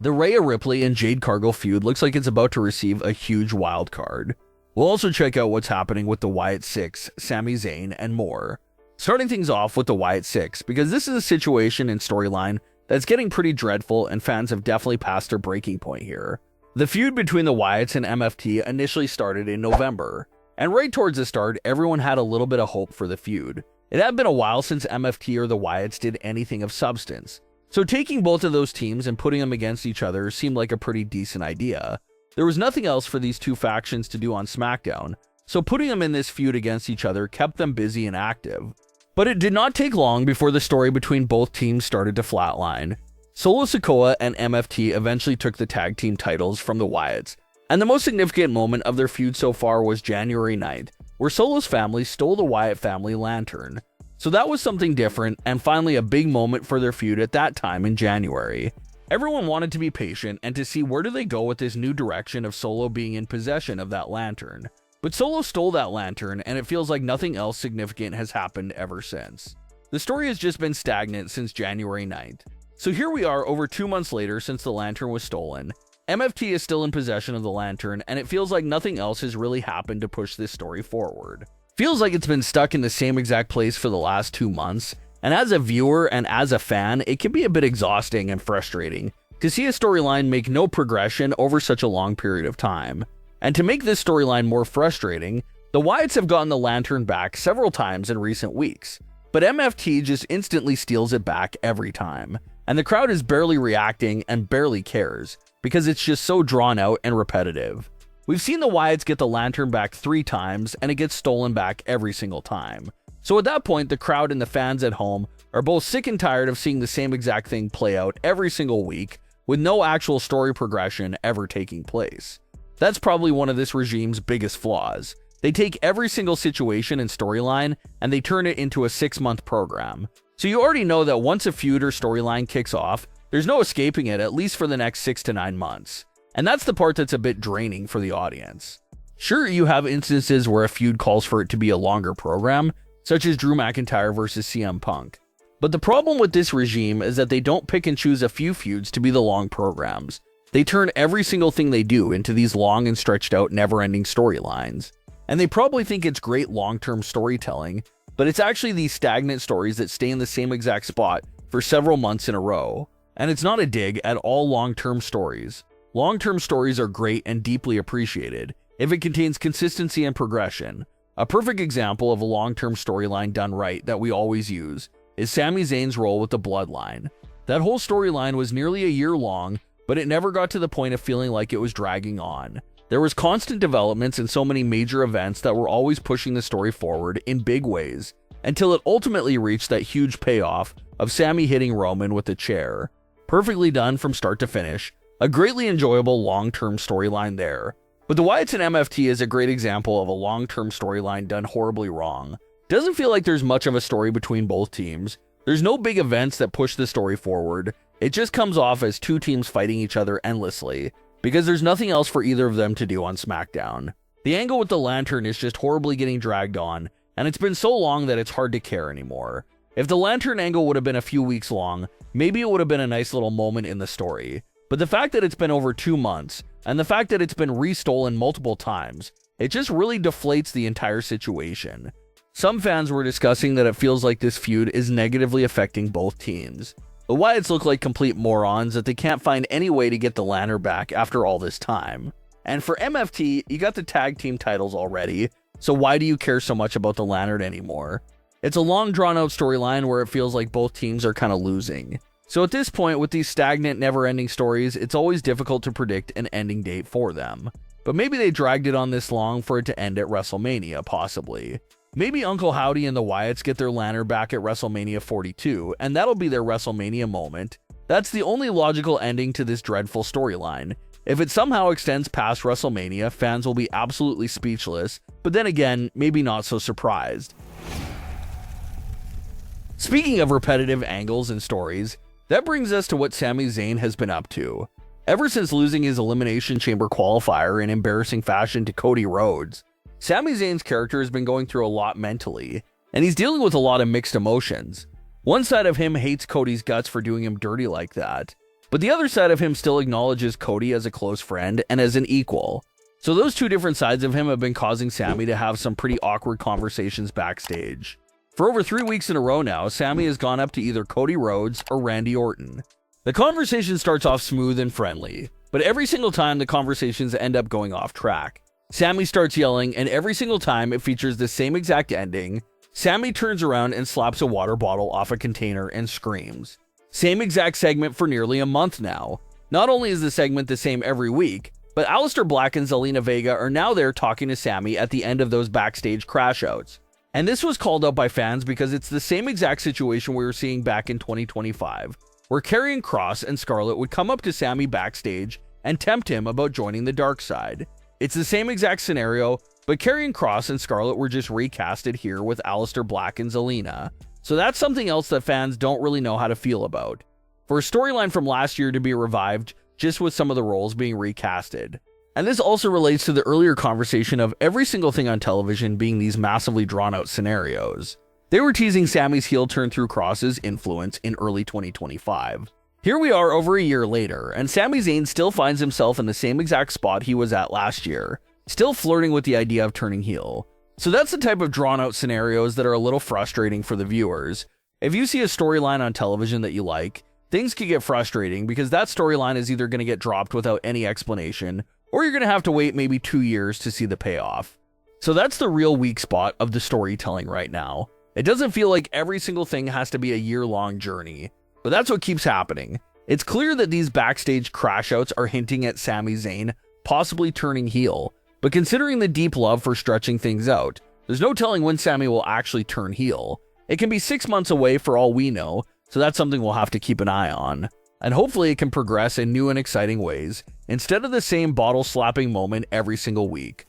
The Rhea Ripley and Jade Cargill feud looks like it's about to receive a huge wild card. We'll also check out what's happening with the Wyatt Sicks, Sami Zayn, and more. Starting things off with the Wyatt Sicks, because this is a situation and storyline that's getting pretty dreadful and fans have definitely passed their breaking point here. The feud between the Wyatts and MFT initially started in November, and right towards the start, everyone had a little bit of hope for the feud. It had been a while since MFT or the Wyatts did anything of substance, so taking both of those teams and putting them against each other seemed like a pretty decent idea. There was nothing else for these two factions to do on Smackdown, so putting them in this feud against each other kept them busy and active. But it did not take long before the story between both teams started to flatline. Solo Sikoa and MFT eventually took the tag team titles from the Wyatts, and the most significant moment of their feud so far was January 9th, where Solo's family stole the Wyatt family lantern. So that was something different, and finally a big moment for their feud at that time in January. Everyone wanted to be patient and to see where do they go with this new direction of Solo being in possession of that lantern. But Solo stole that lantern, and it feels like nothing else significant has happened ever since. The story has just been stagnant since January 9th. So here we are over 2 months later since the lantern was stolen. MFT is still in possession of the lantern, and it feels like nothing else has really happened to push this story forward. Feels like it's been stuck in the same exact place for the last 2 months, and as a viewer and as a fan, it can be a bit exhausting and frustrating to see a storyline make no progression over such a long period of time. And to make this storyline more frustrating, the Wyatts have gotten the lantern back several times in recent weeks, but MFT just instantly steals it back every time, and the crowd is barely reacting and barely cares, because it's just so drawn out and repetitive. We've seen the Wyatts get the lantern back 3 times, and it gets stolen back every single time. So at that point, the crowd and the fans at home are both sick and tired of seeing the same exact thing play out every single week, with no actual story progression ever taking place. That's probably one of this regime's biggest flaws. They take every single situation and storyline, and they turn it into a 6-month program. So you already know that once a feud or storyline kicks off, there's no escaping it, at least for the next 6 to 9 months. And that's the part that's a bit draining for the audience. Sure, you have instances where a feud calls for it to be a longer program, such as Drew McIntyre versus CM Punk. But the problem with this regime is that they don't pick and choose a few feuds to be the long programs. They turn every single thing they do into these long and stretched out never-ending storylines. And they probably think it's great long-term storytelling, but it's actually these stagnant stories that stay in the same exact spot for several months in a row. And it's not a dig at all long-term stories. Long-term stories are great and deeply appreciated if it contains consistency and progression. A perfect example of a long-term storyline done right that we always use is Sami Zayn's role with the Bloodline. That whole storyline was nearly a year long, but it never got to the point of feeling like it was dragging on. There was constant developments and so many major events that were always pushing the story forward in big ways, until it ultimately reached that huge payoff of Sami hitting Roman with a chair. Perfectly done from start to finish, a greatly enjoyable long-term storyline there. But the Wyatts and MFT is a great example of a long-term storyline done horribly wrong. Doesn't feel like there's much of a story between both teams. There's no big events that push the story forward. It just comes off as two teams fighting each other endlessly, because there's nothing else for either of them to do on Smackdown. The angle with the lantern is just horribly getting dragged on, and it's been so long that it's hard to care anymore. If the lantern angle would have been a few weeks long, maybe it would have been a nice little moment in the story. But the fact that it's been over 2 months, and the fact that it's been restolen multiple times, it just really deflates the entire situation. Some fans were discussing that it feels like this feud is negatively affecting both teams. The Wyatts look like complete morons that they can't find any way to get the lantern back after all this time. And for MFT, you got the tag team titles already, so why do you care so much about the lantern anymore? It's a long drawn out storyline where it feels like both teams are kind of losing. So at this point, with these stagnant, never-ending stories, it's always difficult to predict an ending date for them. But maybe they dragged it on this long for it to end at WrestleMania, possibly. Maybe Uncle Howdy and the Wyatts get their lantern back at WrestleMania 42, and that'll be their WrestleMania moment. That's the only logical ending to this dreadful storyline. If it somehow extends past WrestleMania, fans will be absolutely speechless, but then again, maybe not so surprised. Speaking of repetitive angles and stories, that brings us to what Sami Zayn has been up to. Ever since losing his Elimination Chamber qualifier in embarrassing fashion to Cody Rhodes, Sami Zayn's character has been going through a lot mentally, and he's dealing with a lot of mixed emotions. One side of him hates Cody's guts for doing him dirty like that, but the other side of him still acknowledges Cody as a close friend and as an equal. So those two different sides of him have been causing Sami to have some pretty awkward conversations backstage. For over 3 weeks in a row now, Sami has gone up to either Cody Rhodes or Randy Orton. The conversation starts off smooth and friendly, but every single time the conversations end up going off track. Sami starts yelling, and every single time it features the same exact ending. Sami turns around and slaps a water bottle off a container and screams. Same exact segment for nearly a month now. Not only is the segment the same every week, but Aleister Black and Zelina Vega are now there talking to Sami at the end of those backstage crash outs. And this was called out by fans because it's the same exact situation we were seeing back in 2025, where Karrion Kross and Scarlett would come up to Sami backstage and tempt him about joining the dark side. It's the same exact scenario, but Karrion Kross and Scarlett were just recasted here with Aleister Black and Zelina. So that's something else that fans don't really know how to feel about. For a storyline from last year to be revived just with some of the roles being recasted. And this also relates to the earlier conversation of every single thing on television being these massively drawn out scenarios. They were teasing Sami's heel turn through Kross's influence in early 2025. Here we are over a year later, and Sami Zayn still finds himself in the same exact spot he was at last year, still flirting with the idea of turning heel. So that's the type of drawn-out scenarios that are a little frustrating for the viewers. If you see a storyline on television that you like, things can get frustrating because that storyline is either going to get dropped without any explanation, or you're going to have to wait maybe 2 years to see the payoff. So that's the real weak spot of the storytelling right now. It doesn't feel like every single thing has to be a year-long journey. But that's what keeps happening. It's clear that these backstage crash outs are hinting at Sami Zayn possibly turning heel, but considering the deep love for stretching things out, there's no telling when Sami will actually turn heel. It can be 6 months away for all we know, so that's something we'll have to keep an eye on. And hopefully it can progress in new and exciting ways, instead of the same bottle-slapping moment every single week.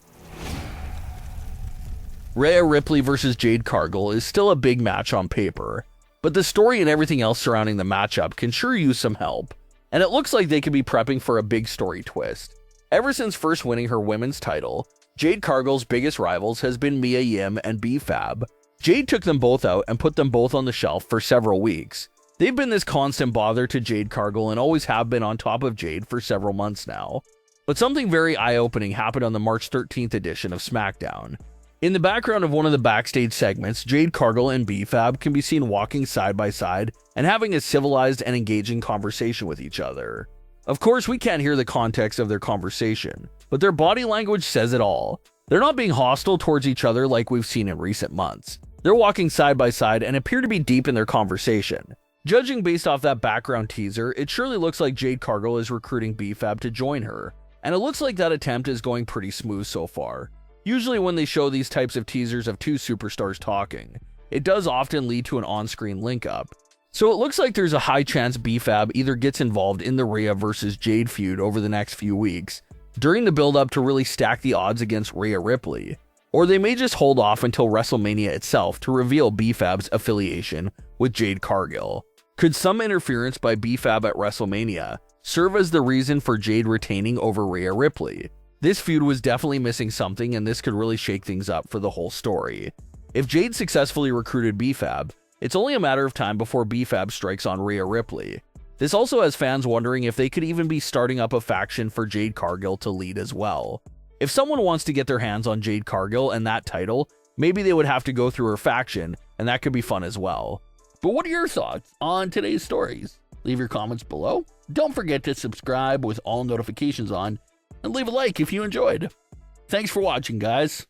Rhea Ripley versus Jade Cargill is still a big match on paper, but the story and everything else surrounding the matchup can sure use some help, and it looks like they could be prepping for a big story twist. Ever since first winning her women's title, Jade Cargill's biggest rivals has been Mia Yim and B-Fab. Jade took them both out and put them both on the shelf for several weeks. They've been this constant bother to Jade Cargill and always have been on top of Jade for several months now. But something very eye-opening happened on the March 13th edition of Smackdown. In the background of one of the backstage segments, Jade Cargill and B-Fab can be seen walking side by side and having a civilized and engaging conversation with each other. Of course, we can't hear the context of their conversation, but their body language says it all. They're not being hostile towards each other like we've seen in recent months. They're walking side by side and appear to be deep in their conversation. Judging based off that background teaser, it surely looks like Jade Cargill is recruiting B-Fab to join her, and it looks like that attempt is going pretty smooth so far. Usually when they show these types of teasers of two superstars talking, it does often lead to an on-screen link-up. So it looks like there's a high chance B-Fab either gets involved in the Rhea versus Jade feud over the next few weeks, during the build-up to really stack the odds against Rhea Ripley, or they may just hold off until WrestleMania itself to reveal B-Fab's affiliation with Jade Cargill. Could some interference by B-Fab at WrestleMania serve as the reason for Jade retaining over Rhea Ripley? This feud was definitely missing something, and this could really shake things up for the whole story. If Jade successfully recruited B-Fab, it's only a matter of time before B-Fab strikes on Rhea Ripley. This also has fans wondering if they could even be starting up a faction for Jade Cargill to lead as well. If someone wants to get their hands on Jade Cargill and that title, maybe they would have to go through her faction, and that could be fun as well. But what are your thoughts on today's stories? Leave your comments below. Don't forget to subscribe with all notifications on, and leave a like if you enjoyed. Thanks for watching, guys.